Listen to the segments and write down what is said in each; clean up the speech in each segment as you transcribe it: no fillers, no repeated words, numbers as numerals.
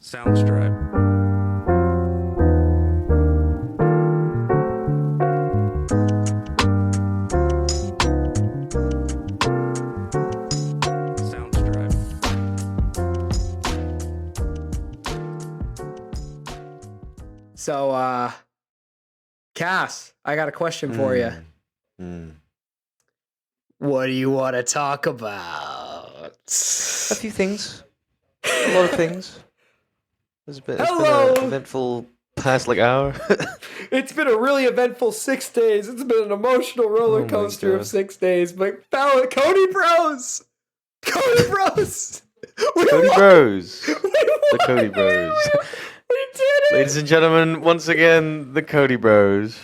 Soundstripe. Soundstripe. So, Cass, I got a question for you. What do you want to talk about? A few things. A lot of things. It's been Hello. an eventful past hour. It's been a really eventful 6 days. It's been an emotional roller Oh my coaster of God. 6 days. But Cody Bros! Cody Bros! Cody Bros. We The won! Cody Bros. We did it! Ladies and gentlemen, once again, the Cody Bros.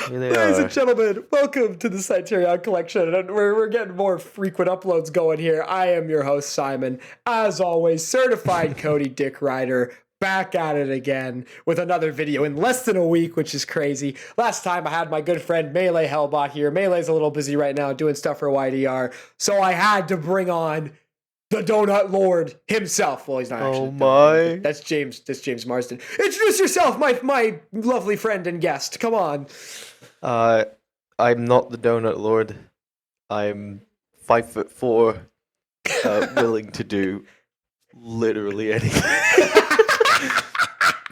Here they Ladies are. and gentlemen, welcome to the Criterion Collection. And we're getting more frequent uploads going here. I am your host, Simon. As always, certified Cody Dick Rider, back at it again with another video in less than a week, which is crazy. Last time I had my good friend Melee Hellbot here. Melee's a little busy right now doing stuff for YDR, so I had to bring on the Donut Lord himself. Well, he's not actually. Oh my. That's James Marsden. Introduce yourself, my lovely friend and guest. Come on. I'm not the Donut Lord. I'm 5'4", willing to do literally anything.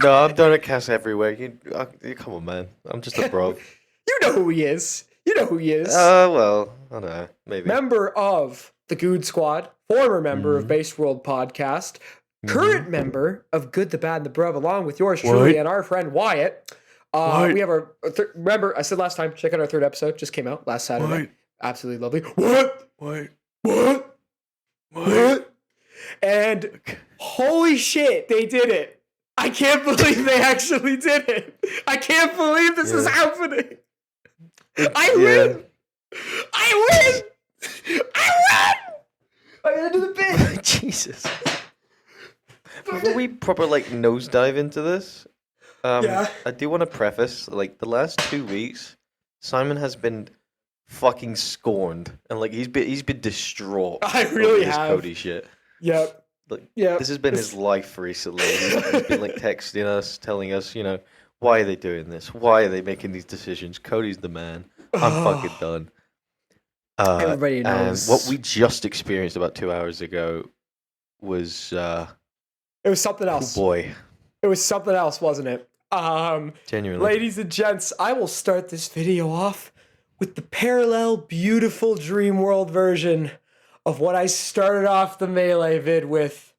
No, I'm DonutCass everywhere. You come on, man. I'm just a bro. You know who he is. Well, I don't know. Maybe. Member of the Goon Squad, former member of Base World Podcast, current member of Good, the Bad, and the Bruv, along with yours truly and our friend Wyatt. We have our remember, I said last time, check out our third episode. Just came out last Saturday. Absolutely lovely. What? And holy shit, they did it. I can't believe they actually did it. I can't believe this is happening. I win. I gotta do the bit. Jesus. Before we proper nosedive into this, I do want to preface the last 2 weeks, Simon has been fucking scorned and he's been distraught. I really over this have. Cody shit. Yep. This has been his life recently. He's been texting us, telling us, why are they doing this? Why are they making these decisions? Cody's the man. I'm fucking done. Everybody knows. And what we just experienced about 2 hours ago was It was something else. oh boy. It was something else, wasn't it? Genuinely. Ladies and gents, I will start this video off with the parallel, beautiful dream world version of what I started off the Melee vid with.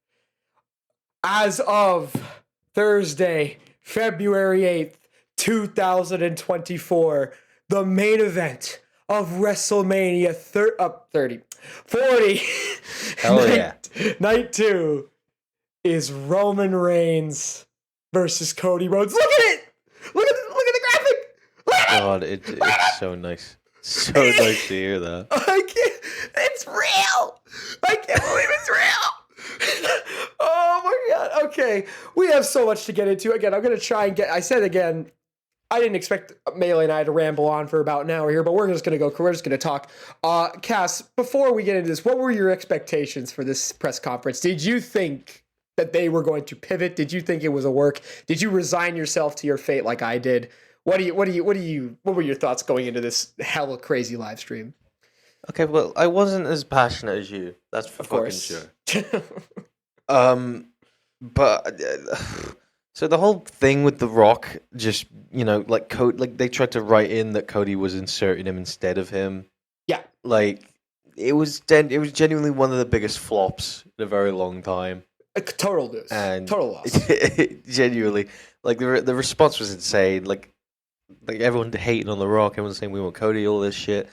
As of Thursday, February 8th, 2024, the main event of WrestleMania 40. Hell yeah. Night 2 is Roman Reigns versus Cody Rhodes. Look at it! Look at the graphic! Look at it! God, it's so nice. So nice to hear that. I can't. It's real. I can't believe it's real. Oh my god. Okay, we have so much to get into. Again, I'm gonna try and get. I said again, I didn't expect Melee and I to ramble on for about an hour here, but we're just gonna go. We're just gonna talk. Cass, before we get into this, what were your expectations for this press conference? Did you think that they were going to pivot? Did you think it was a work? Did you resign yourself to your fate like I did? What were your thoughts going into this hella crazy live stream? Okay, well, I wasn't as passionate as you. That's for fucking sure. But so the whole thing with The Rock, just they tried to write in that Cody was inserting him instead of him. Yeah, it was genuinely one of the biggest flops in a very long time. Total news. And total loss. Genuinely, the response was insane. Like everyone hating on The Rock, everyone saying we want Cody, all this shit.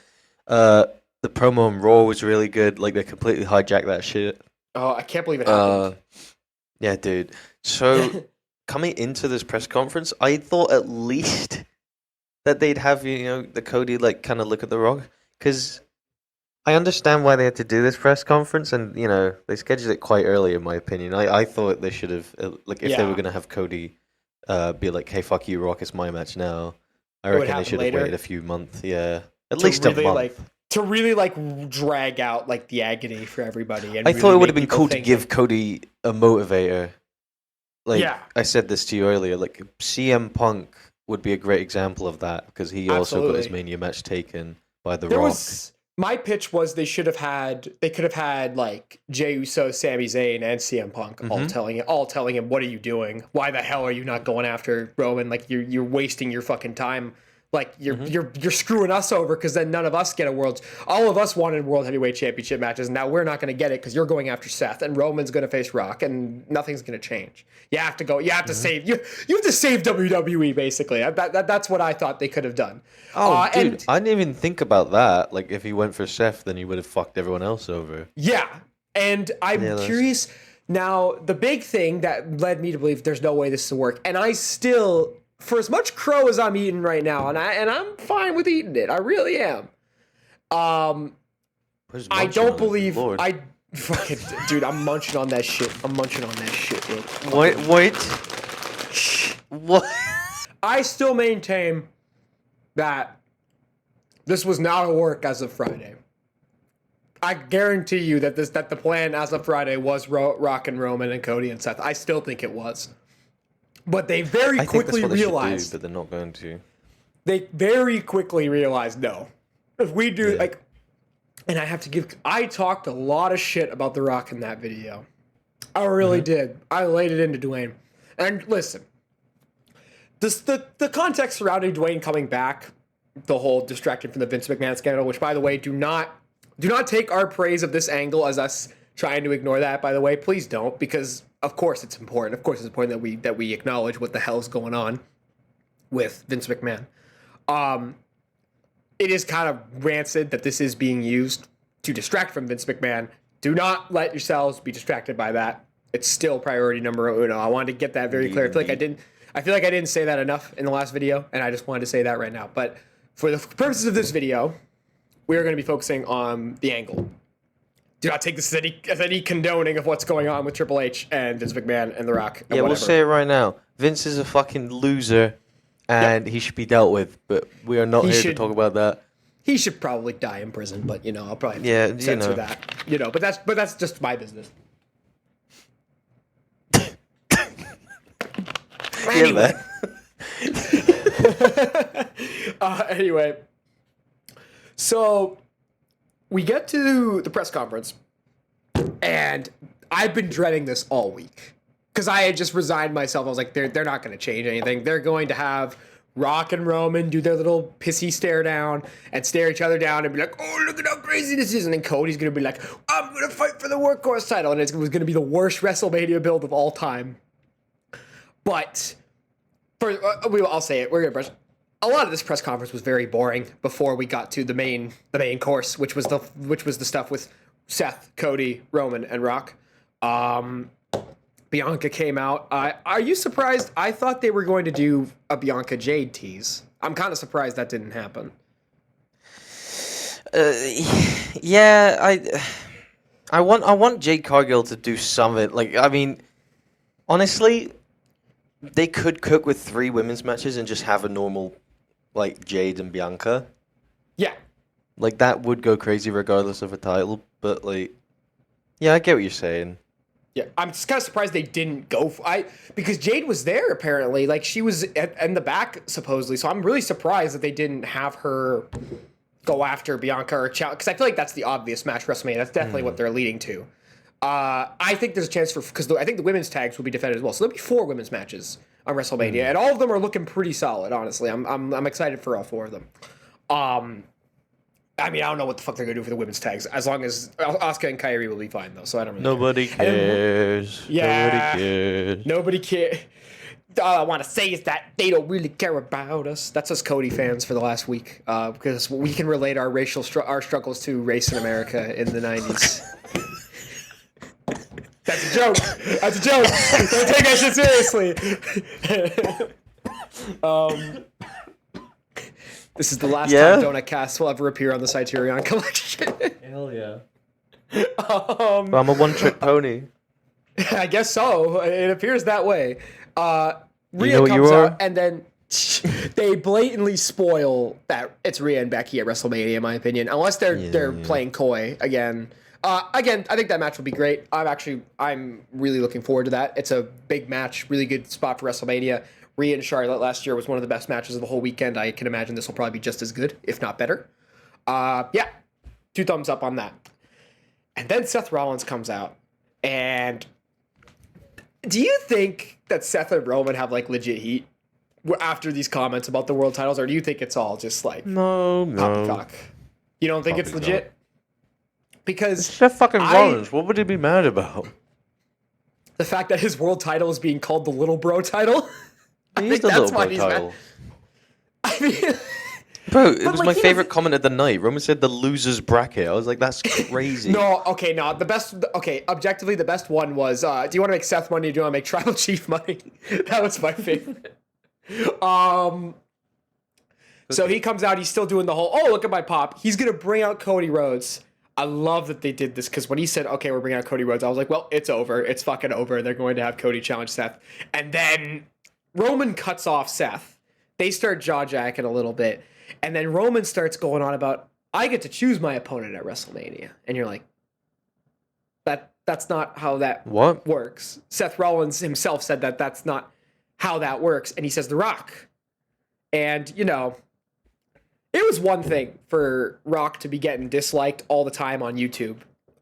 The promo on Raw was really good. They completely hijacked that shit. Oh, I can't believe it happened. Yeah, dude. So coming into this press conference, I thought at least that they'd have the Cody kind of look at The Rock, because I understand why they had to do this press conference, and they scheduled it quite early, in my opinion. I thought they should have if they were gonna have Cody be like, "Hey, fuck you, Rock, it's my match now." I reckon they should have waited a few months. Yeah, at least really, a month. to really like drag out like the agony for everybody. And I really thought it would make have been people cool to think, give like, Cody a motivator. Like Yeah. I said this to you earlier, like CM Punk would be a great example of that because he also got his Absolutely. Mania match taken by The There Rock. was my pitch was they could have had like Jey Uso, Sami Zayn, and CM Punk all telling him, what are you doing? Why the hell are you not going after Roman? Like you're wasting your fucking time. Like you're screwing us over because then none of us get all of us wanted World Heavyweight Championship matches, and now we're not going to get it because you're going after Seth and Roman's going to face Rock, and nothing's going to change. You have to save you have to save WWE basically. That's what I thought they could have done. Oh, dude, and I didn't even think about that. Like, if he went for Seth, then he would have fucked everyone else over. yeah, and I'm curious now. The big thing that led me to believe there's no way this will work, and I still, for as much crow as I'm eating right now, and I'm fine with eating it. I really am. I don't believe I fucking dude. I'm munching on that shit. Dude. Wait. What? I still maintain that this was not a work as of Friday. I guarantee you that the plan as of Friday was Rock and Roman and Cody and Seth. I still think it was. But they very quickly realized but they're not going to. They very quickly realized, no. If we do and I talked a lot of shit about The Rock in that video. I really did. I laid it into Dwayne. And listen, the context surrounding Dwayne coming back, the whole distracting from the Vince McMahon scandal, which, by the way, do not take our praise of this angle as us trying to ignore that, by the way. Please don't, because of course it's important. Of course it's important that we acknowledge what the hell's going on with Vince McMahon. It is kind of rancid that this is being used to distract from Vince McMahon. Do not let yourselves be distracted by that. It's still priority number uno. I wanted to get that very clear. I feel like I didn't say that enough in the last video, and I just wanted to say that right now. But for the purposes of this video, we are going to be focusing on the angle. Do not take this as any condoning of what's going on with Triple H and Vince McMahon and The Rock. And we'll say it right now. Vince is a fucking loser, and he should be dealt with. But we are not here to talk about that. He should probably die in prison, but I'll probably censor that. But that's just my business. Anyway. Anyway, so we get to the press conference, and I've been dreading this all week because I had just resigned myself. I was like, they're not going to change anything. They're going to have Rock and Roman do their little pissy stare down and stare each other down and be like, oh, look at how crazy this is. And then Cody's going to be like, I'm going to fight for the workhorse title. And it was going to be the worst WrestleMania build of all time. But I'll say it. We're going to brush. A lot of this press conference was very boring before we got to the main course, which was the stuff with Seth, Cody, Roman, and Rock. Bianca came out. Are you surprised? I thought they were going to do a Bianca Jade tease. I'm kind of surprised that didn't happen. I want Jade Cargill to do something. Like, I mean, honestly, they could cook with 3 women's matches and just have a normal, like, Jade and Bianca. Yeah. Like, that would go crazy regardless of a title. But, like, yeah, I get what you're saying. Yeah, I'm just kind of surprised they didn't go because Jade was there apparently, like she was in the back supposedly. So I'm really surprised that they didn't have her go after Bianca or challenge, because I feel like that's the obvious match for WrestleMania. That's definitely what they're leading to. I think there's a chance because I think the women's tags will be defended as well. So there'll be 4 women's matches on WrestleMania, and all of them are looking pretty solid. Honestly, I'm excited for all 4 of them. I mean, I don't know what the fuck they're gonna do for the women's tags. As long as Asuka and Kairi will be fine, though. So I don't really. Nobody cares. Nobody cares. All I want to say is that they don't really care about us. That's us Cody fans for the last week, because we can relate our our struggles to race in America in the 90s. That's a joke. That's a joke. Don't take that shit seriously. This is the last time DonutCass will ever appear on the Criterion Collection. Hell yeah. But I'm a one-trick pony. I guess so. It appears that way. Rhea you know comes out, and then they blatantly spoil that it's Rhea and Becky at WrestleMania, in my opinion, unless they're playing coy again. Again, I think that match will be great. I'm really looking forward to that. It's a big match, really good spot for WrestleMania. Rhea and Charlotte last year was one of the best matches of the whole weekend. I can imagine this will probably be just as good, if not better. Yeah, 2 thumbs up on that. And then Seth Rollins comes out, and do you think that Seth and Roman have like legit heat after these comments about the world titles, or do you think it's all just like poppycock? You don't think it's legit? Because it's Seth fucking Rollins. What would he be mad about? The fact that his world title is being called the Little Bro title. I think that's why he's mad. I mean, bro, it was my favorite comment of the night. Roman said the losers bracket. I was like, that's crazy. No, the best. Okay, objectively, the best one was. Do you want to make Seth money? Or do you want to make Tribal Chief money? That was my favorite. So he comes out. He's still doing the whole. Oh, look at my pop. He's gonna bring out Cody Rhodes. I love that they did this because when he said, okay, we're bringing out Cody Rhodes, I was like, well, it's over. It's fucking over. They're going to have Cody challenge Seth. And then Roman cuts off Seth. They start jaw-jacking a little bit. And then Roman starts going on about, I get to choose my opponent at WrestleMania. And you're like, that's not how that works. Seth Rollins himself said that that's not how that works. And he says The Rock. And, you know, it was one thing for Rock to be getting disliked all the time on YouTube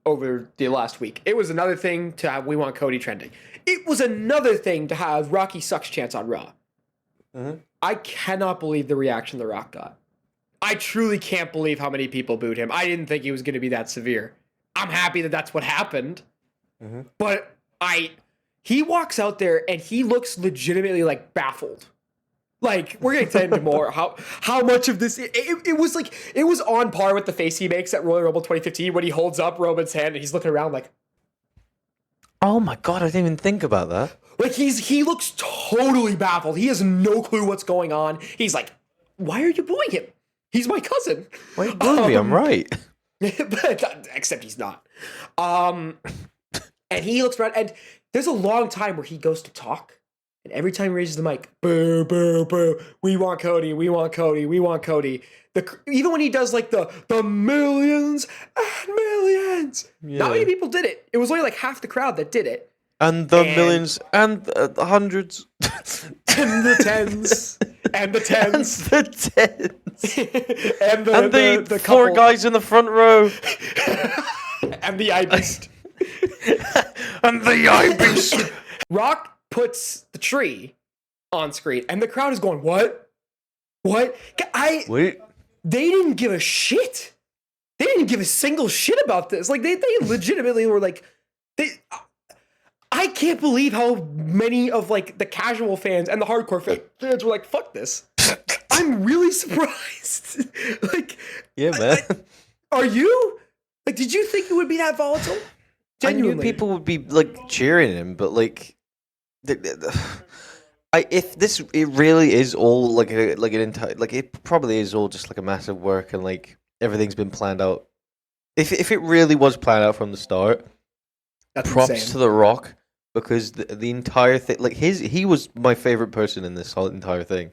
over the last week. It was another thing to have We Want Cody trending. It was another thing to have Rocky sucks chance on Raw. Mm-hmm. I cannot believe the reaction The Rock got. I truly can't believe how many people booed him. I didn't think he was going to be that severe. I'm happy that that's what happened. Mm-hmm. But he walks out there and he looks legitimately like baffled. Like, we're going to get into more how much of this it was like it was on par with the face he makes at Royal Rumble 2015 when he holds up Roman's hand and he's looking around like, oh my god, I didn't even think about that. Like he looks totally baffled. He has no clue what's going on. He's like, why are you booing him? He's my cousin. Why are you booing me? I'm right. But except he's not. And he looks around and there's a long time where he goes to talk. And every time he raises the mic, boo, boo, boo, we want Cody, we want Cody, we want Cody. Even when he does like the millions and millions, not many people did it. It was only like half the crowd that did it. And the millions and the hundreds. And the tens. And the tens. And the tens. and the four guys in the front row. And the eye beast. And the eye beast. Rock puts the tree on screen, and the crowd is going, what? Wait. They didn't give a shit. They didn't give a single shit about this. Like, they legitimately were like, I can't believe how many of, like, the casual fans and the hardcore fans were like, fuck this. I'm really surprised. Like, yeah, man. Are you? Like, did you think it would be that volatile? Genuinely. I knew people would be, like, cheering him, but, like, if this it really is all like an entire it probably is all just like a massive work and like everything's been planned out. If it really was planned out from the start, that's props insane. to The Rock because the entire thing, like he was my favorite person in this whole entire thing.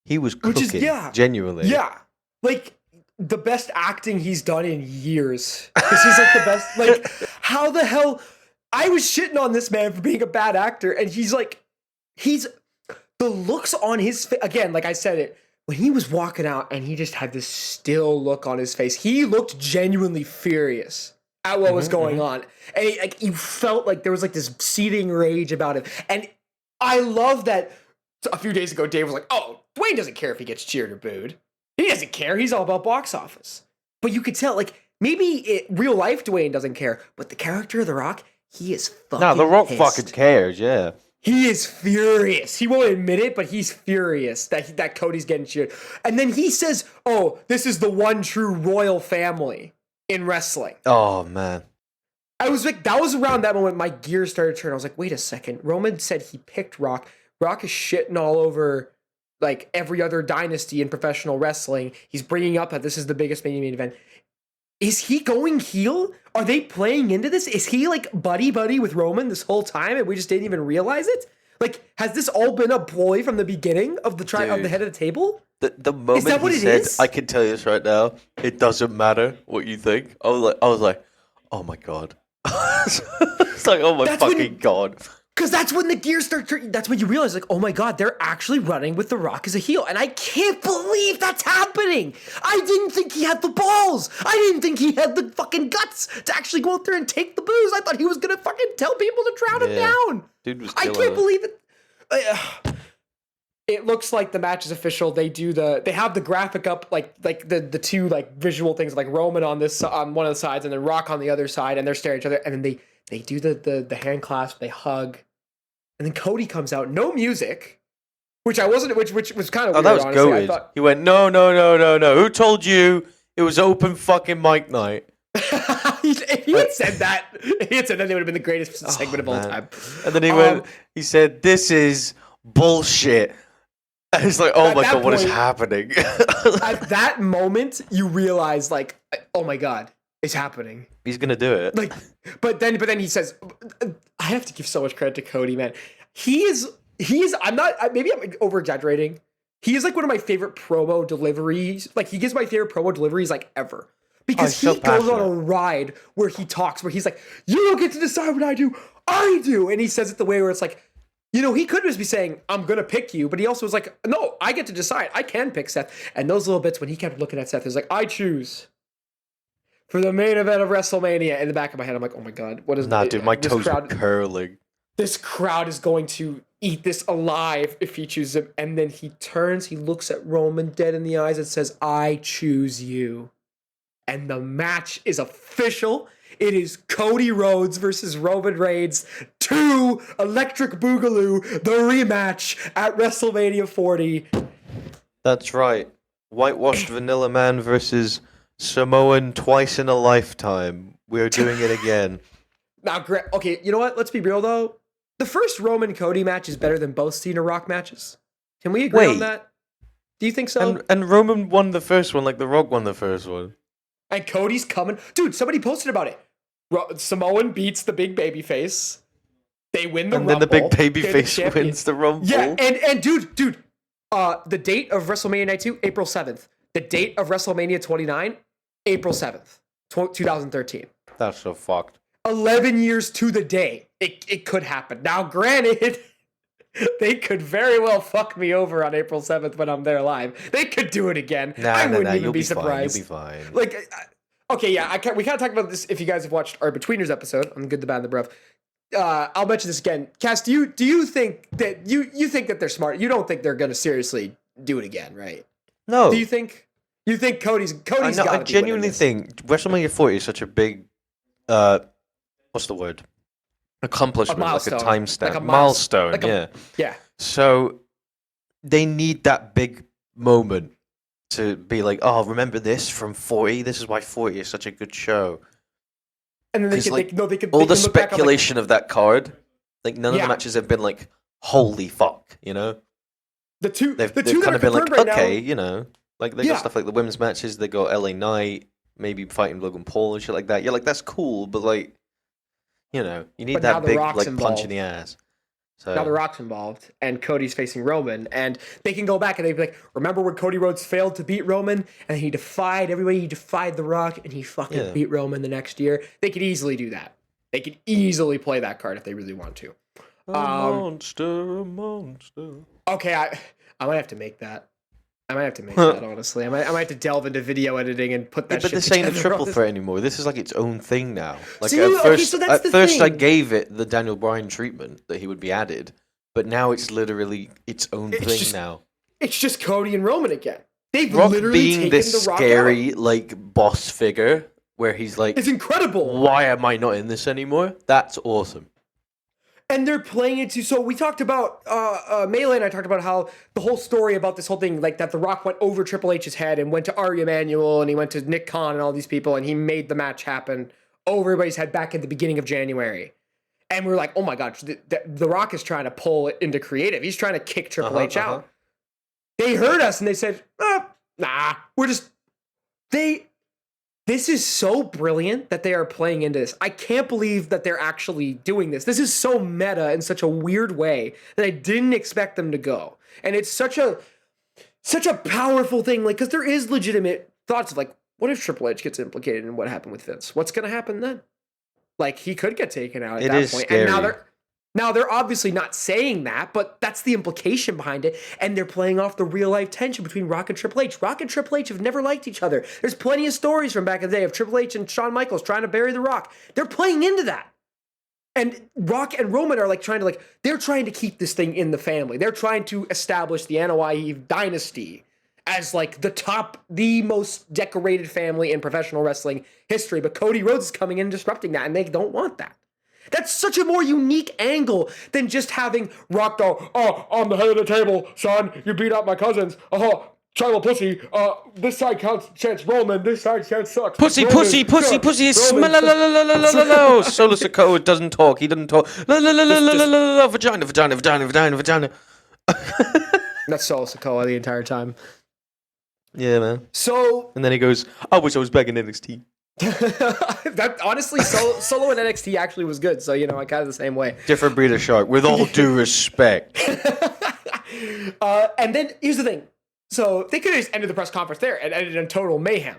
He was cooking, genuinely. Yeah, like the best acting he's done in years. This is like the best. Like, how the hell? I was shitting on this man for being a bad actor, and he's the looks on his face, again, like I said it, when he was walking out and he just had this still look on his face, he looked genuinely furious at what was going on. And you felt like there was like this seething rage about him. And I love that a few days ago, Dave was like, oh, Dwayne doesn't care if he gets cheered or booed. He doesn't care. He's all about box office. But you could tell, like, maybe real life Dwayne doesn't care, but the character of The Rock, he is fucking No, The Rock pissed. fucking cares, yeah. He is furious. He won't admit it, but he's furious that Cody's getting cheered. And then he says, oh, this is the one true royal family in wrestling. Oh, man. I was like, that was around that moment my gears started turning. I was like, wait a second. Roman said he picked Rock. Rock is shitting all over like every other dynasty in professional wrestling. He's bringing up that this is the biggest main event. Is he going heel? Are they playing into this? Is he like buddy with Roman this whole time and we just didn't even realize it? Like, has this all been a ploy from the beginning of the of the head of the table? The moment he said, "I can tell you this right now, it doesn't matter what you think," I was like, "Oh my god!" It's like, "Oh my fucking god!" Because that's when the gears start turning. That's when you realize, like, oh my god, they're actually running with The Rock as a heel, and I can't believe that's happening. I didn't think he had the balls. I didn't think he had the fucking guts to actually go out there and take the booze. I thought he was gonna fucking tell people to drown him down. Dude was I can't believe it. It looks like the match is official. They have the graphic up, like the two like visual things, like Roman on one of the sides and then Rock on the other side, and they're staring at each other, and then they do the hand clasp, they hug, and then Cody comes out, no music, which was kind of weird. That was honestly. goated. He went, no. Who told you it was open fucking mic night? If he had said that, they would have been the greatest segment of all time. And then he said, "This is bullshit." And it's like, oh my god, what is happening? At that moment, you realize, like, oh my god, it's happening. He's gonna do it. Like, but then he says, I have to give so much credit to Cody, man. He is. Maybe I'm over exaggerating. He is like one of my favorite promo deliveries. Like, he gives my favorite promo deliveries like ever. Because he goes on a ride where he talks, where he's like, you don't get to decide what I do. And he says it the way where it's like, you know, he could just be saying, I'm going to pick you. But he also was like, no, I get to decide. I can pick Seth. And those little bits when he kept looking at Seth, is like, I choose for the main event of WrestleMania. In the back of my head, I'm like, oh my God, what is dude, my toes are curling. This crowd is going to eat this alive if he chooses him. And then he turns, he looks at Roman dead in the eyes and says, I choose you. And the match is official. It is Cody Rhodes versus Roman Reigns 2 Electric Boogaloo, the rematch at WrestleMania 40. That's right. Whitewashed Vanilla Man versus Samoan twice in a lifetime. We're doing it again. Now, okay, you know what? Let's be real, though. The first Roman Cody match is better than both Cena Rock matches. Can we agree on that? Do you think so? And Roman won the first one like The Rock won the first one. And Cody's coming. Dude, somebody posted about it. Samoan beats the big baby face. They win the Rumble. And then the big baby face wins the Rumble. Yeah, and dude, the date of WrestleMania Night 2, April 7th. The date of WrestleMania 29, April 7th, 2013. That's so fucked. 11 years to the day. It could happen. Now, granted, they could very well fuck me over on April 7th when I'm there live. They could do it again. I wouldn't even be surprised. You'll be fine. Like, okay, yeah, we kind of talked about this if you guys have watched our Betweeners episode on Good, the Bad, and the Bruv. I'll mention this again. Cass, do you think that you think that they're smart? You don't think they're going to seriously do it again, right? No. Do you think Cody's I genuinely think WrestleMania 40 is such a big what's the word? Accomplishment, like a timestamp, like a milestone, yeah. So they need that big moment to be like, oh, remember this from 40? This is why 40 is such a good show. And then they can all the speculation of that card, like none of the matches have been like, holy fuck, you know. They've kind of been like, right okay, now, you know, like they got stuff like the women's matches. They got LA Knight, maybe fighting Logan Paul and shit like that. Yeah, like that's cool, but like, you know, you need that big like punch in the ass. So now The Rock's involved, and Cody's facing Roman, and they can go back and they'd be like, remember when Cody Rhodes failed to beat Roman, and he defied everybody, he defied The Rock, and he fucking beat Roman the next year? They could easily do that. They could easily play that card if they really want to. A monster. Okay, I might have to make that. Honestly. I might have to delve into video editing and put that shit together. But this ain't a triple threat anymore. This is like its own thing now. Like See, at first I gave it the Daniel Bryan treatment that he would be added, but now it's literally its own thing now. It's just Cody and Roman again. They've Rock literally being taken this The Rock scary out. like boss figure where he's like, it's incredible. Why am I not in this anymore? That's awesome. And they're playing it too. So we talked about, Melee and I talked about how the whole story about this whole thing, like that The Rock went over Triple H's head and went to Ari Emanuel and he went to Nick Khan and all these people and he made the match happen over everybody's head back at the beginning of January. And we're like, oh my gosh, the Rock is trying to pull it into creative. He's trying to kick Triple H out. They heard us and they said, nah, This is so brilliant that they are playing into this. I can't believe that they're actually doing this. This is so meta in such a weird way that I didn't expect them to go. And it's such a powerful thing, like, because there is legitimate thoughts of, like, what if Triple H gets implicated in what happened with Vince? What's going to happen then? Like, he could get taken out at that point. Scary. And now they're obviously not saying that, but that's the implication behind it. And they're playing off the real life tension between Rock and Triple H. Rock and Triple H have never liked each other. There's plenty of stories from back in the day of Triple H and Shawn Michaels trying to bury The Rock. They're playing into that. And Rock and Roman are they're trying to keep this thing in the family. They're trying to establish the NOI dynasty as like the most decorated family in professional wrestling history. But Cody Rhodes is coming in and disrupting that, and they don't want that. That's such a more unique angle than just having Rock go, oh, I'm the head of the table, son. You beat out my cousins. Oh, tribal pussy. This side counts chance Roman. This side chance sucks. Pussy. Solo Sikoa doesn't talk. He doesn't talk. Vagina. That's Solo Sikoa the entire time. Yeah, man. So, and then he goes, I wish I was back in NXT. That honestly, Solo in NXT actually was good. So, I kind of the same way. Different breed of shark, with all due respect. And then here's the thing. So they could have just ended the press conference there and ended in total mayhem.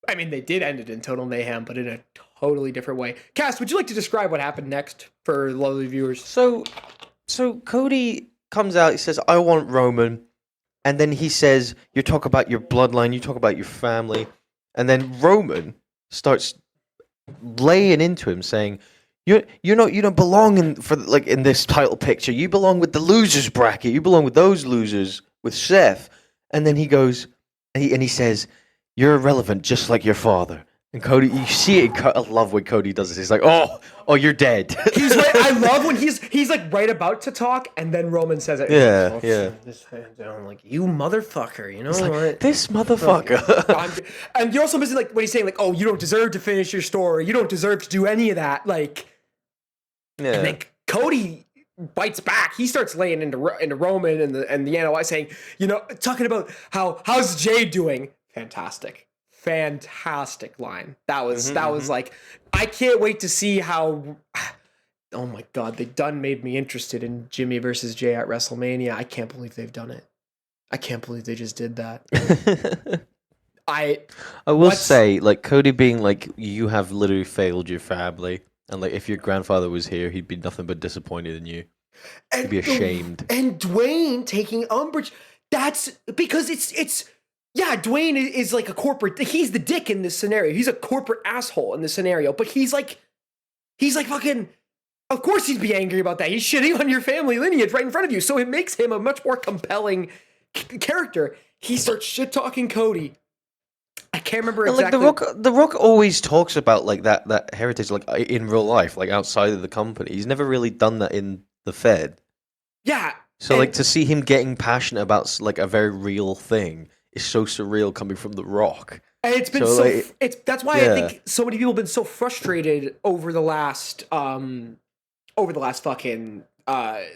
I mean, they did end it in total mayhem, but in a totally different way. Cass, would you like to describe what happened next for lovely viewers? So Cody comes out. He says, "I want Roman," and then he says, "You talk about your bloodline. You talk about your family." And then Roman starts laying into him, saying, you don't belong in this title picture. You belong with the losers bracket. You belong with those losers with Seth." And then he goes, and he says, "You're irrelevant, just like your father." And Cody, you see it. I love when Cody does this. He's like, "Oh, you're dead." He's right. I love when he's like right about to talk, and then Roman says it. Yeah. This hand down, like, you motherfucker. You know like, what? This motherfucker. And you're also missing like when he's saying like, "Oh, you don't deserve to finish your story. You don't deserve to do any of that." Like, yeah. And then Cody bites back. He starts laying into Roman and the NOI, saying, talking about how's Jay doing? Fantastic line. That was like, I can't wait to see how. Oh my God, they done made me interested in Jimmy versus Jay at WrestleMania. I can't believe they've done it. I can't believe they just did that. I will say, like, Cody being like, "You have literally failed your family, and like, if your grandfather was here, he'd be nothing but disappointed in you. He'd be ashamed." And Dwayne taking umbrage. That's because it's. Yeah, Dwayne is like a corporate. He's the dick in this scenario. He's a corporate asshole in this scenario. But he's like fucking. Of course, he'd be angry about that. He's shitting on your family lineage right in front of you. So it makes him a much more compelling character. He starts shit talking Cody. I can't remember exactly. Like the Rock always talks about like that heritage, like in real life, like outside of the company. He's never really done that in the Fed. Yeah. So like to see him getting passionate about like a very real thing is so surreal coming from The Rock. And it's been that's why I think so many people have been so frustrated over the last fucking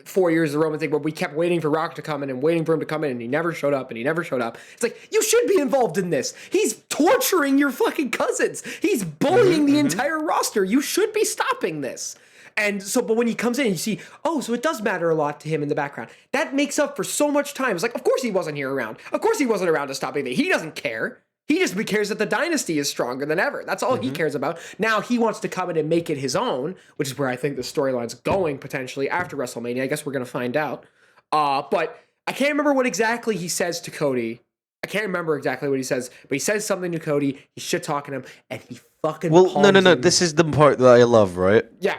4 years of the Roman thing, where we kept waiting for Rock to come in and waiting for him to come in, and he never showed up. It's like, you should be involved in this. He's torturing your fucking cousins. He's bullying the entire roster. You should be stopping this. And so, but when he comes in, you see, so it does matter a lot to him in the background. That makes up for so much time. It's like, of course he wasn't around. Of course he wasn't around to stop anything. He doesn't care. He just cares that the dynasty is stronger than ever. That's all he cares about. Now he wants to come in and make it his own, which is where I think the storyline's going potentially after WrestleMania. I guess we're going to find out. But I can't remember what exactly he says to Cody. I can't remember exactly what he says, but he says something to Cody. He's shit talking him, and he fucking no. him. This is the part that I love, right? Yeah.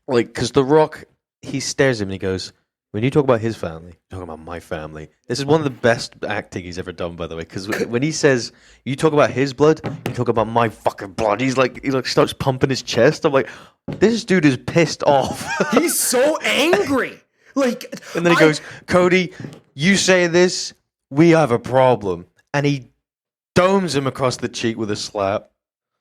Like, because The Rock, he stares at him and he goes, "When you talk about his family, you're talking about my family." This is one of the best acting he's ever done, by the way. Because when he says, "You talk about his blood, you talk about my fucking blood," he starts pumping his chest. I'm like, this dude is pissed off. He's so angry. And then he goes, "Cody, you say this, we have a problem." And he domes him across the cheek with a slap.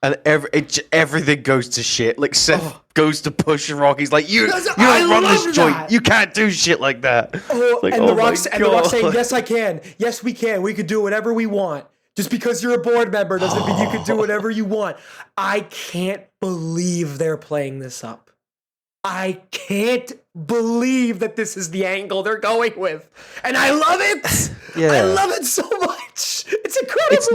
And everything goes to shit. Like, Seth goes to push Rock. He's like, you don't run this joint. You can't do shit like that. The Rock saying, "Yes, I can. Yes, we can. We could do whatever we want." Just because you're a board member doesn't mean you can do whatever you want. I can't believe they're playing this up. I can't believe that this is the angle they're going with. And I love it. Yeah. I love it so much. It's incredible. It's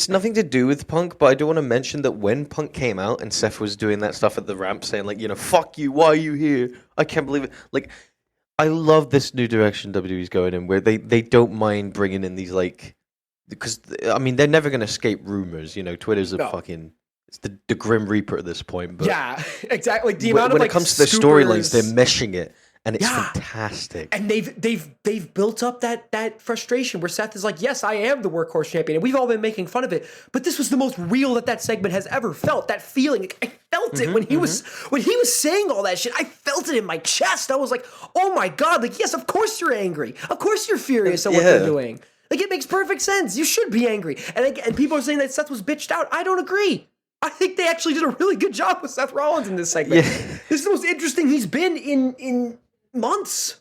nothing to do with Punk, but I do want to mention that when Punk came out and Seth was doing that stuff at the ramp saying like, fuck you, why are you here? I can't believe it. Like, I love this new direction WWE's going in where they don't mind bringing in these like, because I mean they're never going to escape rumors. Twitter's fucking it's the Grim Reaper at this point. But yeah, exactly. Like, when it comes to the storylines, they're meshing it, and it's fantastic. And they've built up that frustration where Seth is like, yes, I am the workhorse champion, and we've all been making fun of it, but this was the most real that segment has ever felt. That feeling, I felt it when he was saying all that shit. I felt it in my chest. I was like, oh my god, like yes, of course you're angry, of course you're furious at what they're doing. Like, it makes perfect sense. You should be angry. And people are saying that Seth was bitched out. I don't agree. I think they actually did a really good job with Seth Rollins in this segment. Yeah. This is the most interesting he's been in months.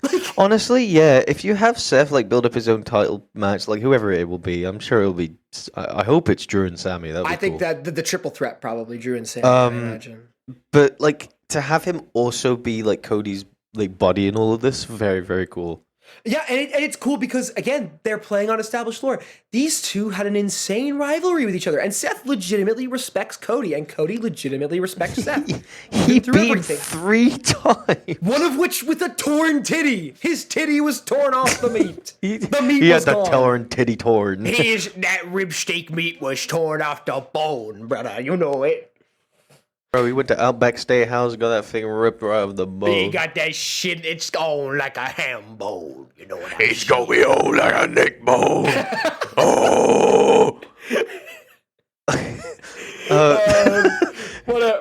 Like, honestly, yeah. If you have Seth like build up his own title match, like whoever it will be, I'm sure it'll be. I hope it's Drew and Sammy. I think that the triple threat probably Drew and Sammy. I imagine. But like to have him also be like Cody's like body in all of this, very very cool. Yeah, and it's cool because, again, they're playing on established lore. These two had an insane rivalry with each other, and Seth legitimately respects Cody, and Cody legitimately respects Seth. He beat him 3 times. One of which with a torn titty. His titty was torn off the meat. The meat he was had gone. the torn titty torn. That rib steak meat was torn off the bone, brother. You know it. Bro, we went to Outback Steakhouse and got that thing ripped right out of the bone. He got that shit, it's gone like a ham bone. You know what I mean? It's gonna be on like a neck bone. Oh!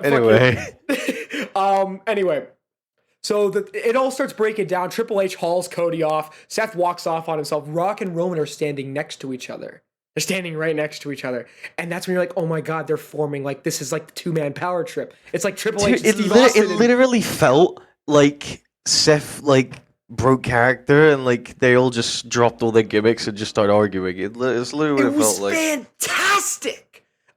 Anyway. Anyway. So it all starts breaking down. Triple H hauls Cody off. Seth walks off on himself. Rock and Roman are standing next to each other. They're standing right next to each other. And that's when you're like, oh my God, they're forming like this is like the 2-man power trip. It's like Triple H and Steve Austin. It literally felt like Seth like broke character and like they all just dropped all their gimmicks and just started arguing. It's literally what it felt like. It was fantastic.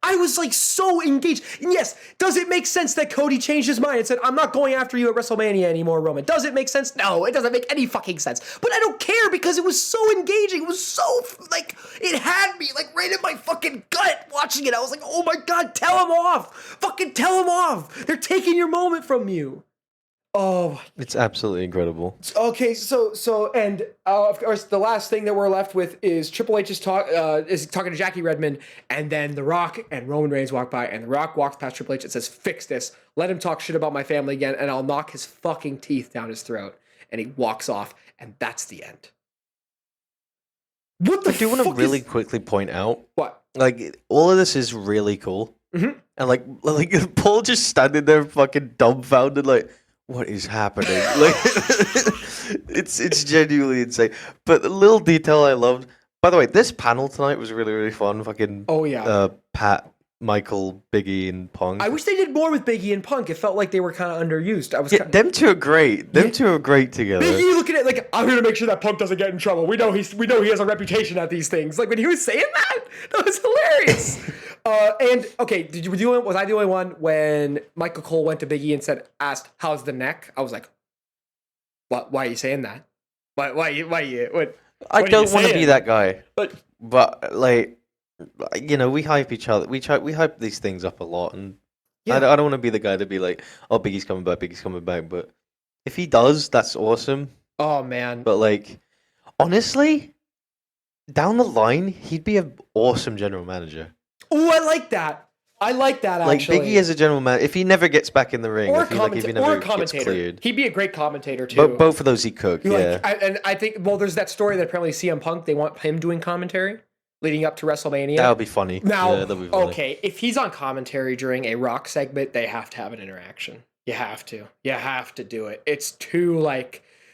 I was like so engaged. And yes, does it make sense that Cody changed his mind and said, I'm not going after you at WrestleMania anymore, Roman? Does it make sense? No, it doesn't make any fucking sense. But I don't care because it was so engaging. It was so, like, it had me, like, right in my fucking gut watching it. I was like, oh my God, tell him off. Fucking tell him off. They're taking your moment from you. Oh, it's absolutely incredible. Okay, and of course, the last thing that we're left with is Triple H is talking to Jackie Redmond, and then The Rock and Roman Reigns walk by, and The Rock walks past Triple H and says, "Fix this. Let him talk shit about my family again, and I'll knock his fucking teeth down his throat." And he walks off, and that's the end. What the? I do want to really quickly point out what, like, all of this is really cool, and like Paul just standing there, fucking dumbfounded, like. What is happening? Like, it's genuinely insane. But the little detail I loved. By the way, this panel tonight was really really fun. Fucking Pat, Michael, Biggie, and Punk. I wish they did more with Biggie and Punk. It felt like they were kind of underused. Them two are great. Them two are great together. Biggie looking at like, I'm here to make sure that Punk doesn't get in trouble. We know he has a reputation at these things. Like when he was saying that was hilarious. And okay, was I the only one when Michael Cole went to Biggie and asked, "How's the neck?" I was like, "What? Why are you saying that? Why? I don't want to be that guy. But like, we hype each other. We hype these things up a lot, and I don't want to be the guy to be like, "Oh, Biggie's coming back." But if he does, that's awesome. Oh man. But like, honestly, down the line, he'd be an awesome general manager. Oh, I like that. Actually. Like Biggie as a general manager, if he never gets back in the ring, or if he never gets cleared, he'd be a great commentator too. But both of those he could, yeah. And I think, well, there's that story that apparently CM Punk, they want him doing commentary leading up to WrestleMania. That would be funny. Now, that'd be funny. Okay, if he's on commentary during a Rock segment, they have to have an interaction. You have to do it. It's too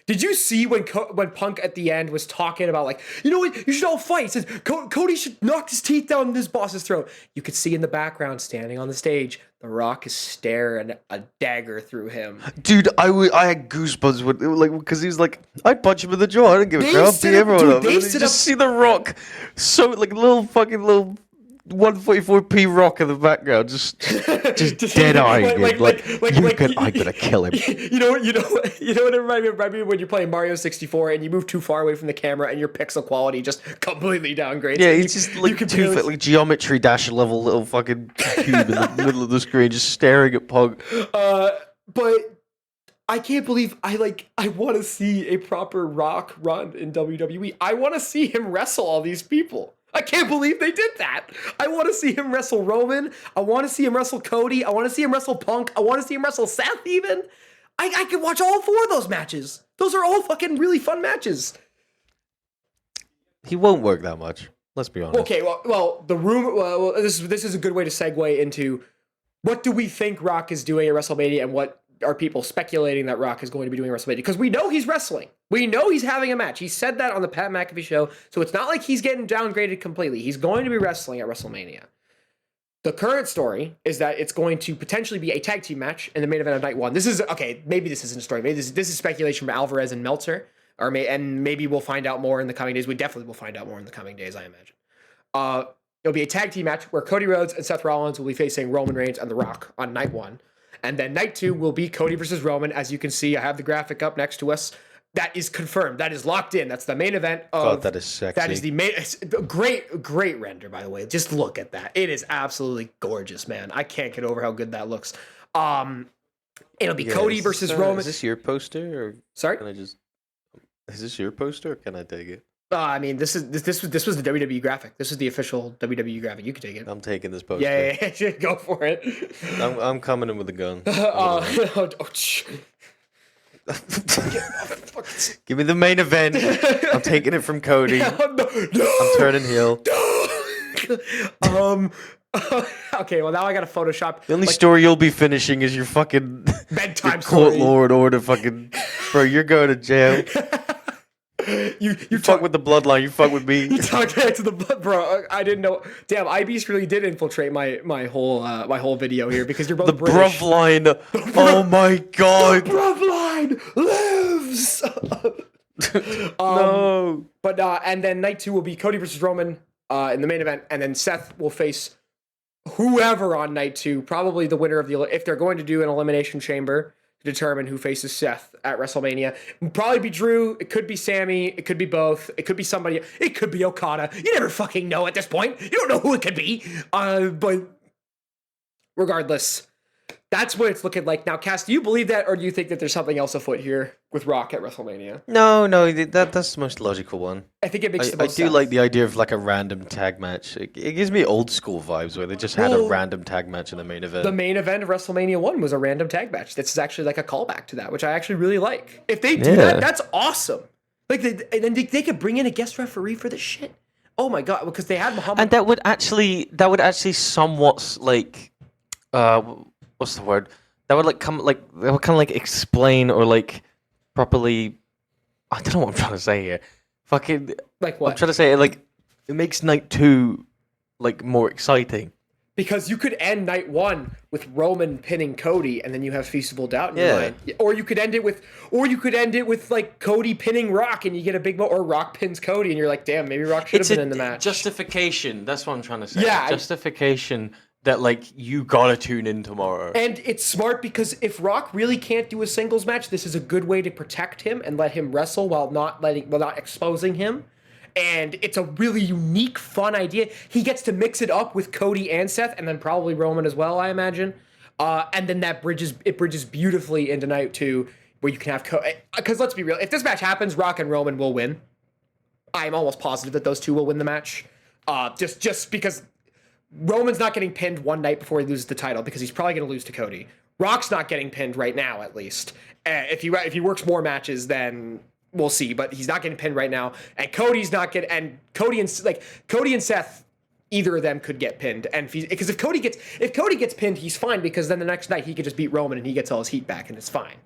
Did you see when Punk at the end was talking about like, you know what, you should all fight? He says Cody should knock his teeth down this boss's throat. You could see in the background, standing on the stage, The Rock is staring a dagger through him. Dude, I had goosebumps when, because he's like, I'd punch him in the jaw. I don't give a crap. I'll beat everyone up. You just see The Rock, so like little 144p Rock in the background, just dead-eyed. I'm gonna kill him. You know what it reminded me when you're playing Mario 64 and you move too far away from the camera and your pixel quality just completely downgrades. Yeah, it's just like like Geometry Dash level little fucking cube in the middle of the screen, just staring at Pug. But I can't believe I want to see a proper Rock run in WWE. I want to see him wrestle all these people. I can't believe they did that. I want to see him wrestle Roman. I want to see him wrestle Cody. I want to see him wrestle Punk. I want to see him wrestle Seth even. I could watch all 4 of those matches. Those are all fucking really fun matches. He won't work that much. Let's be honest. Okay, well, the rumor. Well, this is a good way to segue into what do we think Rock is doing at WrestleMania, and what are people speculating that Rock is going to be doing at WrestleMania? Because we know he's wrestling. We know he's having a match. He said that on the Pat McAfee show, so it's not like he's getting downgraded completely. He's going to be wrestling at WrestleMania. The current story is that it's going to potentially be a tag team match in the main event of night 1. This is okay. Maybe this isn't a story. Maybe this is speculation from Alvarez and Meltzer, and maybe we'll find out more in the coming days. We definitely will find out more in the coming days, I imagine. It'll be a tag team match where Cody Rhodes and Seth Rollins will be facing Roman Reigns and The Rock on night 1. And then night 2 will be Cody versus Roman. As you can see, I have the graphic up next to us. That is confirmed. That is locked in. That's the main event of... God, that is sexy. That is the main... Great render, by the way. Just look at that. It is absolutely gorgeous, man. I can't get over how good that looks. It'll be Cody versus Roman. Is this your poster? Or Sorry? Can I just... Is this your poster, or can I take it? I mean, this was the WWE graphic. This is the official WWE graphic. You can take it. I'm taking this poster. Yeah, go for it. I'm coming in with a gun. Give me the main event. I'm taking it from Cody. No. I'm turning heel. Okay, well now I gotta Photoshop. The only story you'll be finishing is your fucking bedtime court story. lord order. Fucking bro, you're going to jail. You fuck with the bloodline. You fuck with me. You talk back to the blood, bro. I didn't know. Damn, IBeast really did infiltrate my whole video here because you're both the British. Bruv line. Oh my god. The Bruv line lives. No. But and then night 2 will be Cody versus Roman in the main event, and then Seth will face whoever on night 2. Probably the winner of the if they're going to do an elimination chamber to determine who faces Seth at WrestleMania. It'll probably be Drew. It could be Sammy. It could be both. It could be somebody. It could be Okada. You never fucking know at this point. You don't know who it could be. But regardless, that's what it's looking like. Now, Cass, do you believe that, or do you think that there's something else afoot here with Rock at WrestleMania? No, that's the most logical one. I think it makes the I most do sense. like the idea of like a random tag match. It gives me old school vibes where they just had a random tag match in the main event. The main event of WrestleMania 1 was a random tag match. This is actually like a callback to that, which I actually really like. If they do that, that's awesome. Like, they could bring in a guest referee for this shit. Oh my god, because they had Muhammad. And that would actually somewhat like, what's the word? That would like come like that would kind of like explain or like properly. I don't know what I'm trying to say here. Fucking like what? I'm trying to say like it makes night 2 like more exciting. Because you could end night 1 with Roman pinning Cody, and then you have Feasible Doubt in your mind. Or you could end it with like Cody pinning Rock, and you get a big or Rock pins Cody, and you're like, damn, maybe Rock should have been in the match. Justification. That's what I'm trying to say. Yeah, justification that like you gotta tune in tomorrow. And it's smart because if Rock really can't do a singles match, this is a good way to protect him and let him wrestle while not exposing him. And it's a really unique, fun idea. He gets to mix it up with Cody and Seth, and then probably Roman as well, I imagine. And then it bridges beautifully into night 2, where you can have because let's be real, if this match happens, Rock and Roman will win. I'm almost positive that those two will win the match. Just because Roman's not getting pinned one night before he loses the title, because he's probably going to lose to Cody. Rock's not getting pinned right now, at least. If he works more matches, then we'll see. But he's not getting pinned right now, and Cody's not getting. And Cody and Seth, either of them could get pinned. And because if Cody gets pinned, he's fine, because then the next night he could just beat Roman and he gets all his heat back, and it's fine.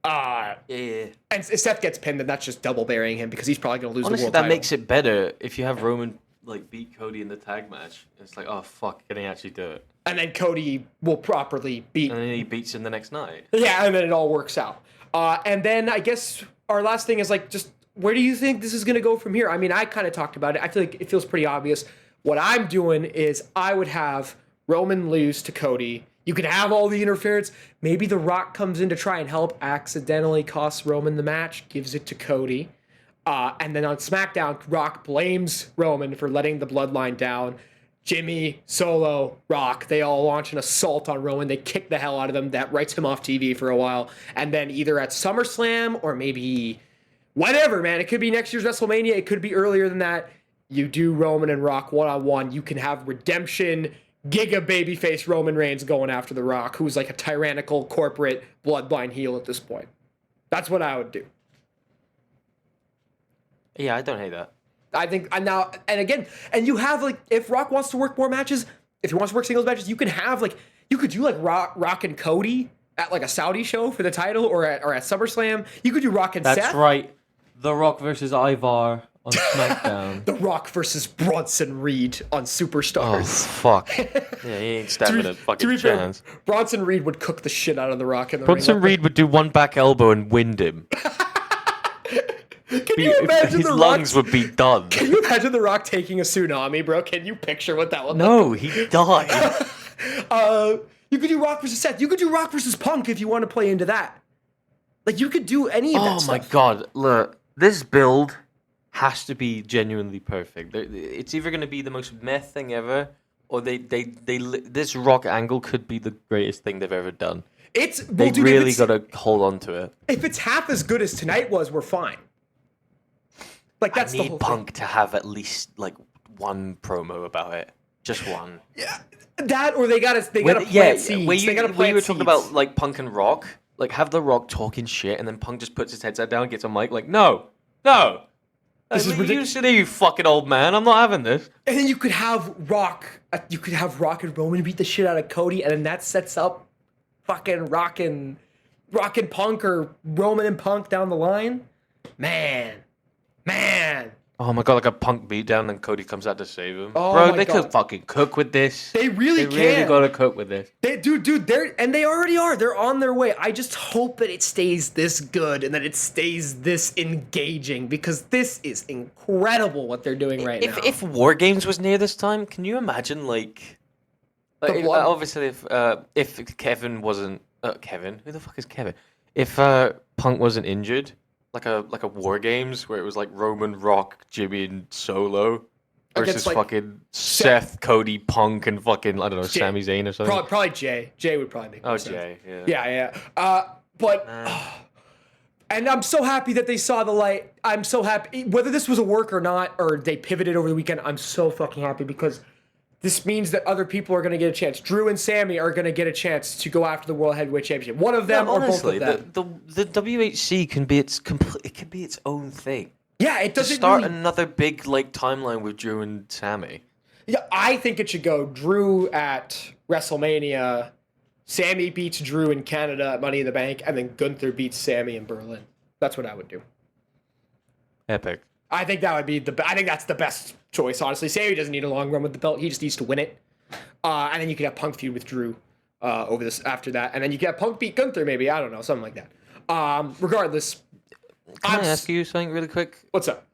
Yeah. And if Seth gets pinned, then that's just double burying him because he's probably going to lose Honestly, the world that title. makes it better if you have Roman like beat Cody in the tag match. It's like, oh fuck, can he actually do it? And then Cody will properly beat. And then he beats him the next night. Yeah, and then it all works out. And then I guess our last thing is like, just where do you think this is going to go from here? I mean, I kind of talked about it. I feel like it feels pretty obvious. What I'm doing is I would have Roman lose to Cody. You could have all the interference. Maybe The Rock comes in to try and help, accidentally costs Roman the match, gives it to Cody. And then on SmackDown, Rock blames Roman for letting the bloodline down. Jimmy, Solo, Rock, they all launch an assault on Roman. They kick the hell out of him. That writes him off TV for a while. And then either at SummerSlam or maybe whatever, man. It could be next year's WrestleMania. It could be earlier than that. You do Roman and Rock one-on-one. You can have redemption, giga babyface Roman Reigns going after The Rock, who's like a tyrannical corporate bloodline heel at this point. That's what I would do. Yeah, I don't hate that. I think now, and again, and you have like, if Rock wants to work more matches, if he wants to work singles matches, you can have like, you could do like Rock and Cody at like a Saudi show for the title, or at SummerSlam. You could do Rock and Seth. That's right. The Rock versus Ivar on SmackDown. The Rock versus Bronson Reed on Oh Superstars. fuck. Yeah, he ain't standing a fucking chance. Bronson Reed would cook the shit out of The Rock in the Bronson ring. Reed would do one back elbow and wind him. Can you imagine His The lungs Rock? would be done. Can you imagine The Rock taking a tsunami, bro? Can you picture what that would look No, he died. You could do Rock versus Seth. You could do Rock versus Punk if you want to play into that. Like, you could do any of that Oh stuff. my god, look, this build has to be genuinely perfect. It's either going to be the most meh thing ever, or this Rock angle could be the greatest thing they've ever done. They really got to hold on to it. If it's half as good as tonight was, we're fine. Like, that's I the need whole Punk to have at least like one promo about it, just one. Yeah, that or they gotta plant seeds. Where They gotta you plant were talking seeds. about like Punk and Rock, like have the Rock talking shit, and then Punk just puts his headset down, gets a mic, like no. This is You ridiculous. sit there, you fucking old man. I'm not having this. And then you could have Rock. You could have Rock and Roman beat the shit out of Cody, and then that sets up fucking Rock and Punk, or Roman and Punk down the line. Man. Oh my god, like a Punk beatdown, and Cody comes out to save him. Oh Bro, my they God. could fucking cook with this. They really They really can. gotta cook with this. They already are. They're on their way. I just hope that it stays this good and that it stays this engaging, because this is incredible what they're doing right now. If War Games was near this time, can you imagine like blood- obviously if Kevin wasn't Kevin, who the fuck is Kevin? If Punk wasn't injured, like a War Games where it was like Roman, Rock, Jimmy, and Solo versus Against, like, fucking Seth, Cody, Punk, and fucking I don't know, Jay. Sami Zayn or something. Probably Jay. Jay would probably make more Oh, sense. Jay, yeah. Yeah. And I'm so happy that they saw the light. I'm so happy. Whether this was a work or not, or they pivoted over the weekend, I'm so fucking happy, because this means that other people are going to get a chance. Drew and Sammy are going to get a chance to go after the World Heavyweight Championship. One of them or both honestly, of them. the WHC can be it can be its own thing. Yeah, it To doesn't start really, another big like timeline with Drew and Sammy. Yeah, I think it should go Drew at WrestleMania, Sammy beats Drew in Canada at Money in the Bank, and then Gunther beats Sammy in Berlin. That's what I would do. Epic. I think that would be I think that's the best choice, honestly. Sammy doesn't need a long run with the belt. He just needs to win it. And then you could have Punk feud with Drew over this after that. And then you could have Punk beat Gunther, maybe. I don't know, something like that. Regardless. Can I ask you something really quick? What's up?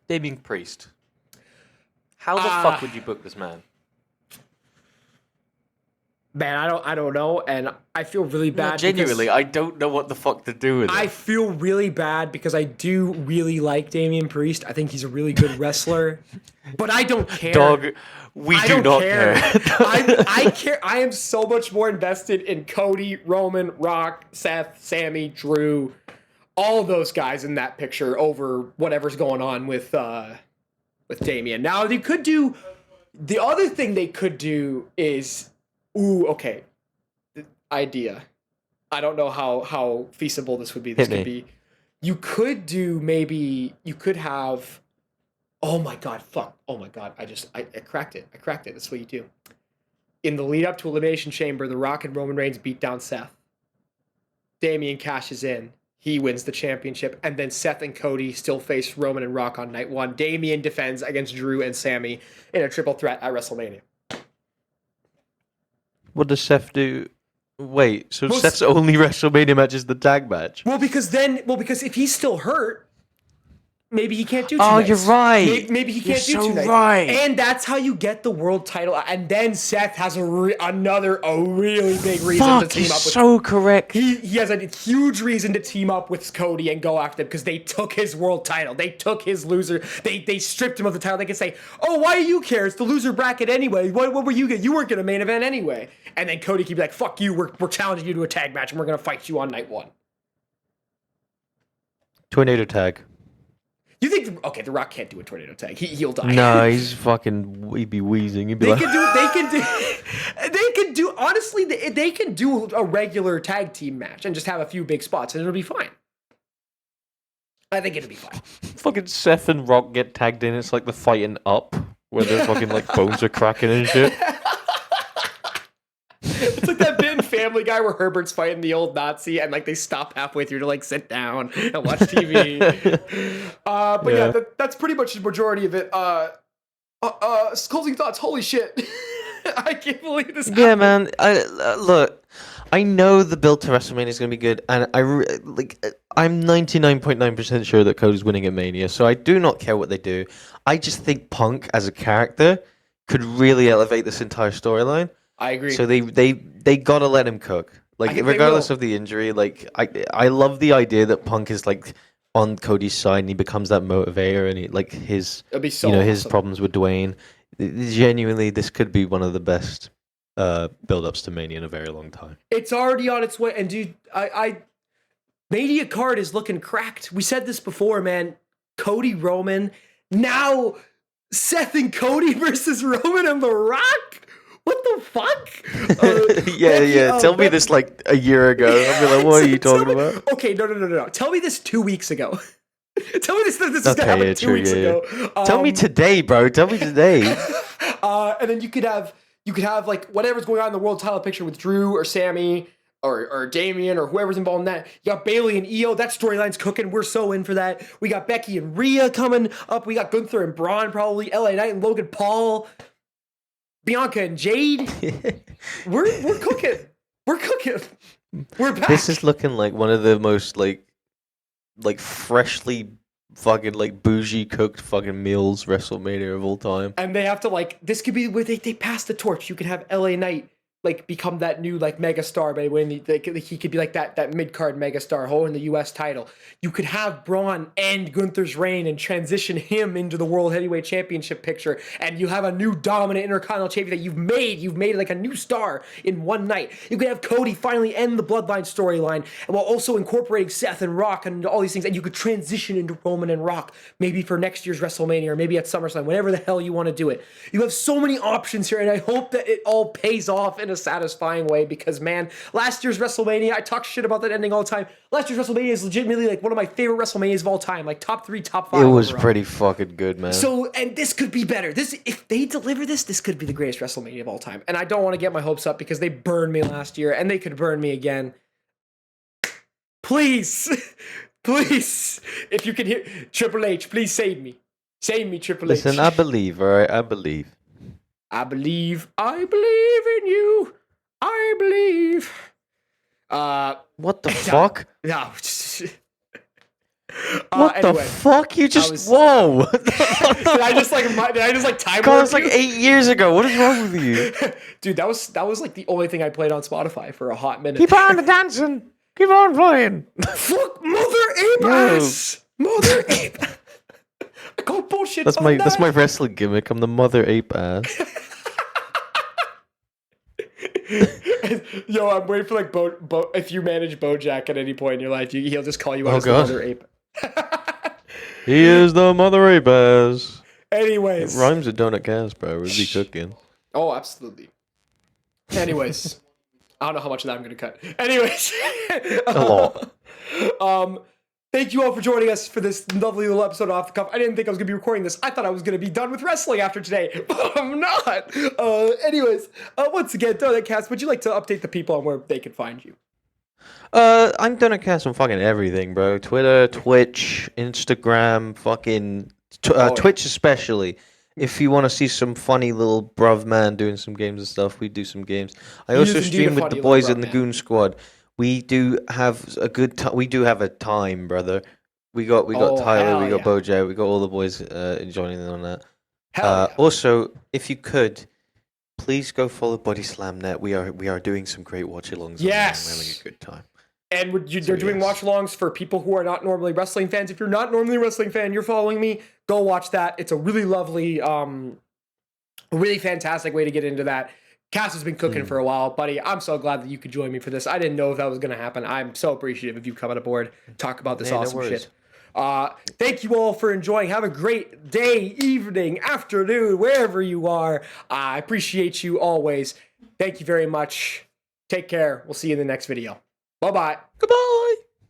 Damien Priest. How the fuck would you book this man? Man, I don't know, and I feel really bad. No, genuinely, I don't know what the fuck to do with it. I feel really bad because I do really like Damian Priest. I think he's a really good wrestler, but I don't care. Dog, we I do don't not care. care. I care. I am so much more invested in Cody, Roman, Rock, Seth, Sammy, Drew, all those guys in that picture over whatever's going on with Damian. Now they could do the other thing they could do is okay. Idea. I don't know how feasible this would be. This Hit could me. be. You could do maybe. You could have. Oh my god! Fuck! Oh my god! I cracked it. I cracked it. That's what you do. In the lead up to Elimination Chamber, The Rock and Roman Reigns beat down Seth. Damian cashes in. He wins the championship, and then Seth and Cody still face Roman and Rock on night 1. Damian defends against Drew and Sammy in a triple threat at WrestleMania. What does Seth do? Wait, so Seth's only WrestleMania match is the tag match? Well, because if he's still hurt, maybe he can't do 2 Oh, nights. you're right. Maybe he can't do You're 2 so nights. right. And that's how you get the world title. And then Seth has a really big reason to team up with. So correct. He has a huge reason to team up with Cody and go after him because they took his world title. They took his loser. They stripped him of the title. They can say, "Oh, why do you care? It's the loser bracket anyway. What were you? You weren't gonna main event anyway." And then Cody can be like, "Fuck you. We're challenging you to a tag match and we're gonna fight you on night 1." Tornado tag. You think? Okay, The Rock can't do a tornado tag. He'll die. No, he'd be wheezing. He'd be They like, can do. Honestly, they can do a regular tag team match and just have a few big spots, and it'll be fine. I think it'll be fine. fucking Seth and Rock get tagged in. It's like the fighting up, where their fucking like bones are cracking and shit. It's like that bit in Family Guy where Herbert's fighting the old Nazi, and like they stop halfway through to like sit down and watch TV. But yeah, that's pretty much the majority of it. Closing thoughts. Holy shit! I can't believe this. Yeah, happened. man. Look, I know the build to WrestleMania is going to be good, and I'm 99.9% sure that Cody's winning at Mania, so I do not care what they do. I just think Punk as a character could really elevate this entire storyline. I agree. So they gotta let him cook. Like regardless of the injury, like I love the idea that Punk is like on Cody's side and he becomes that motivator and he like his It'd be so his awesome. problems with Dwayne. Genuinely, this could be one of the best build-ups to Mania in a very long time. It's already on its way, and dude, I Mania card is looking cracked. We said this before, man. Cody Roman, now Seth and Cody versus Roman and The Rock. What the fuck? Yeah. Tell me this like a year ago. I'll be like, what are you talking about? Okay, no. Tell me this 2 weeks ago. Tell me this is gonna happen 2 weeks ago. Tell me today, bro. Tell me today. And then you could have like whatever's going on in the world title picture with Drew or Sammy or Damian or whoever's involved in that. You got Bailey and Io. That storyline's cooking. We're so in for that. We got Becky and Rhea coming up. We got Gunther and Braun probably. LA Knight and Logan Paul. Bianca and Jade. We're cooking. We're cooking. We're back. This is looking like one of the most like freshly fucking like bougie cooked fucking meals WrestleMania of all time. And they have to like this could be where they pass the torch. You could have LA Knight like become that new like mega star by when he could be like that mid card mega star holding the U.S. title. You could have Braun end Gunther's reign and transition him into the World Heavyweight Championship picture, and you have a new dominant Intercontinental Champion that you've made like a new star in one night. You could have Cody finally end the Bloodline storyline, and while also incorporating Seth and Rock and all these things, and you could transition into Roman and Rock maybe for next year's WrestleMania or maybe at SummerSlam, whatever the hell you want to do it. You have so many options here, and I hope that it all pays off in a satisfying way because, man, last year's WrestleMania, I talk shit about that ending all the time. Last year's WrestleMania is legitimately like one of my favorite WrestleManias of all time, like top 3, top 5. It was pretty fucking good, man. So, and this could be better. If they deliver this could be the greatest WrestleMania of all time. And I don't want to get my hopes up because they burned me last year and they could burn me again. Please, if you can hear Triple H, please save me. Save me, Triple H. Listen, I believe, all right? I believe. I believe in you. I believe. What the fuck? No. What anyway, the fuck? You just did whoa! I just like time? God, it was like 8 years ago. What is wrong with you? Dude, that was like the only thing I played on Spotify for a hot minute. Keep on dancing. Keep on playing. Fuck mother ape ass. Mother ape. I call bullshit. That's my wrestling gimmick. I'm the mother ape ass. Yo, I'm waiting for like if you manage BoJack at any point in your life, he'll just call you out as God. the mother ape. He is the mother ape ass. Anyways, It rhymes with DonutCass, bro. We'd be cooking. Oh, absolutely. Anyways, I don't know how much of that I'm gonna cut. Anyways, A lot. Thank you all for joining us for this lovely little episode of Off the Cuff. I didn't think I was going to be recording this. I thought I was going to be done with wrestling after today, but I'm not. Anyways, once again, DonutCass, would you like to update the people on where they can find you? I'm DonutCass on fucking everything, bro. Twitter, Twitch, Instagram, fucking Twitch especially. If you want to see some funny little bruv man doing some games and stuff, we do some games. I He also is indeed a stream with funny the little boys bruv in the man. Goon Squad. We do have a good time. We do have a time, brother. We got Oh, Tyler, hell we got yeah. Bojo, we got all the boys joining in on that. Hell yeah. Also, if you could, please go follow Body Slam Net. We are doing some great watch-alongs. Yes. We're having a good time. And they're doing yes. watch-alongs for people who are not normally wrestling fans. If you're not normally a wrestling fan, you're following me, go watch that. It's a really lovely, really fantastic way to get into that. Cass has been cooking for a while, buddy. I'm so glad that you could join me for this. I didn't know if that was going to happen. I'm so appreciative of you coming aboard, talk about this awesome shit. Thank you all for enjoying. Have a great day, evening, afternoon, wherever you are. I appreciate you always. Thank you very much. Take care. We'll see you in the next video. Bye-bye. Goodbye.